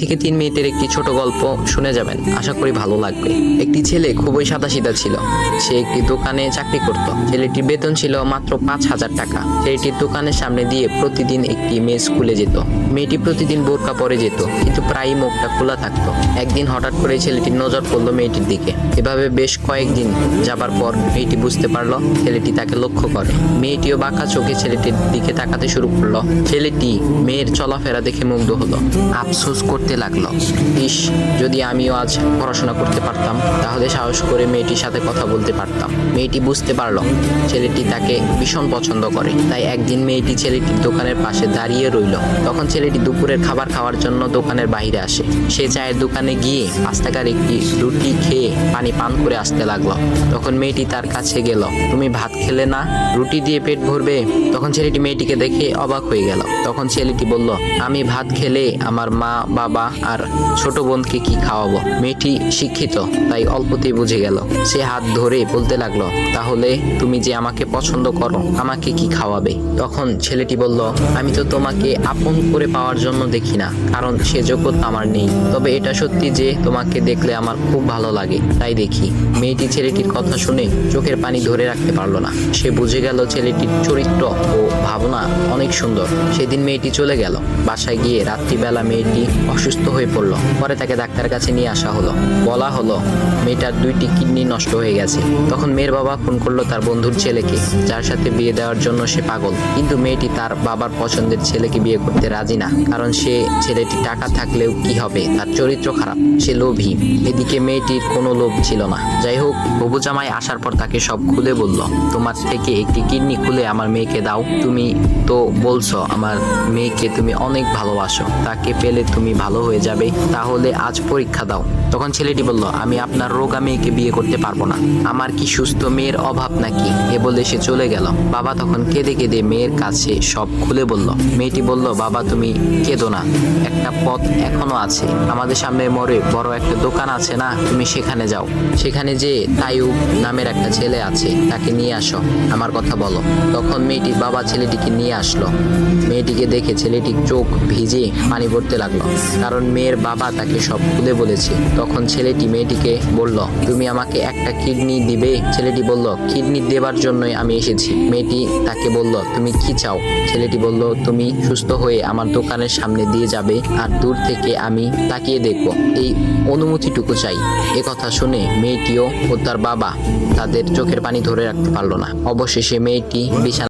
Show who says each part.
Speaker 1: থেকে 3 মিনিটের একটি ছোট গল্প শুনে যাবেন, আশা করি ভালো লাগবে। একটি ছেলে খুবই সাদাসিধা ছিল। সে একটি দোকানে চাকরি করত। ছেলেটির বেতন ছিল মাত্র 5,000 টাকা। ছেলেটির দোকানের সামনে দিয়ে প্রতিদিন একটি মেয়ে স্কুলে যেত। মেয়েটি প্রতিদিন বোরকা পরে যেত, কিন্তু প্রায়ই মুখটা খোলা থাকতো। একদিন হঠাৎ করে ছেলেটির নজর পড়লো মেয়েটির দিকে। এভাবে বেশ কয়েকদিন যাবার পর মেয়েটি বুঝতে পারলো ছেলেটি তাকে লক্ষ্য করে। মেয়েটিও বাঁকা চোখে ছেলেটির দিকে তাকাতে শুরু করলো। ছেলেটি মেয়ের চলাফেরা দেখে মুগ্ধ হলো। আফসোস করতে লাগলো, ইস, যদি আমিও আজ পড়াশোনা করতে পারতাম, তাহলে সাহস করে মেয়েটির সাথে কথা বলতে পারতাম। মেয়েটি বুঝতে পারলো ছেলেটি তাকে ভীষণ পছন্দ করে। তাই একদিন মেয়েটি ছেলেটির দোকানের পাশে দাঁড়িয়ে রইল। তখন ছেলেটি দুপুরের খাবার খাওয়ার জন্য দোকানের বাইরে আসে। সে চায়ের দোকানে গিয়ে 5 টাকার একটি রুটি খেয়ে পানি পান করে আসতে লাগলো। তখন মেয়েটি তার কাছে গেল। তুমি ভাত খেলে না, রুটি দিয়ে পেট ভরবে? তখন ছেলেটি মেয়েটিকে দেখে অবাক হয়ে গেল। তখন ছেলেটি বলল, আমি ভাত খেলে আমার মা, বাবা আর ছোট বোনকে কি খাওয়াবো? মেয়েটি শিক্ষিত, তাই অল্পতেই বুঝে গেল। সে হাত ধরে বলতে লাগলো, তাহলে তুমি যে আমাকে পছন্দ করো, আমাকে কি খাওয়াবে? তখন ছেলেটি বলল, আমি তো তোমাকে আপন করে পাওয়ার জন্য দেখি না, কারণ সে যোগ্যতা আমার নেই। তবে এটা সত্যি যে তোমাকে দেখলে আমার খুব ভালো লাগে, তাই দেখি। মেয়েটি ছেলেটির কথা শুনে চোখের পানি ধরে রাখতে পারলো না। সে বুঝে গেল ছেলেটির চরিত্র ও ভাবনা অনেক সুন্দর। সেদিন মেয়েটি চলে গেল। বাসায় গিয়ে রাত্রিবেলা মেয়েটি অসুস্থ হয়ে পড়লো। পরে তাকে ডাক্তারের কাছে নিয়ে আসা হলো। বলা হলো মেয়েটার 2টি কিডনি নষ্ট হয়ে গেছে। তখন মেয়ের বাবা ফোন করলো তার বন্ধুর ছেলেকে, যার সাথে বিয়ে দেওয়ার জন্য সে পাগল। কিন্তু মেয়েটি তার বাবার পছন্দের ছেলেকে বিয়ে করতে রাজি না, কারণ সে ছেলেটি টাকা থাকলেও কি হবে, তার চরিত্র খারাপ, সে লোভী। এদিকে মেয়েটির কোনো লোভ ছিল না। যাই হোক, হবু জামাই আসার পর তাকে সব খুলে বলল, তোমার থেকে একটি কিডনি খুলে আমার মেয়েকে দাও। তুমি তো বলছো আমার মেয়েকে তুমি অনেক ভালোবাসো, তাকে পেলে তুমি ভালো হয়ে যাবে, তাহলে আজ পরীক্ষা দাও। তখন ছেলেটি বলল, আমি আপনার রোগা মেয়েকে বিয়ে করতে পারবো না, আমার কি সুস্থ মেয়ের অভাব নাকি? এ বলে সে চলে গেল। বাবা তখন কেঁদে কেঁদে মেয়ের কাছে সব খুলে বলল। মেয়েটি বলল, বাবা তুমি কেঁদো না, একটা পথ এখনো আছে, আমাদের সামনে মোড়ে বড় একটা দোকান আছে না, তুমি সেখানে যাও। সেখানে যে তাইয়ুব নামের একটা ছেলে আছে, তাকে নিয়ে আসো, আমার কথা বলো। তখন মেয়েটির বাবা ছেলেটিকে নিয়ে আসলো। মেয়েটিকে দেখে ছেলেটির চোখ ভিজে পানি পড়তে লাগলো, কারণ মেয়ের বাবা তাকে সব খুলে বলেছে। তখন ছেলেটি মেয়েটিকে বলল, তুমি আমাকে একটা কিডনি দিবে? ছেলেটি বলল, কিডনি দেবার জন্যই আমি এসেছি। মেয়েটি তাকে বলল, তুমি কি চাও? ছেলেটি বলল, তুমি সুস্থ হয়ে আমার দোকানের সামনে দিয়ে যাবে, আর দূর থেকে আমি তাকিয়ে দেখব, এই অনুমতিটুকু চাই। এ কথা শুনে মেয়েটিও ও তার বাবা তাদের চোখের পানি ধরে রাখতে পারলো না। অবশেষে মেয়েটি বিছানা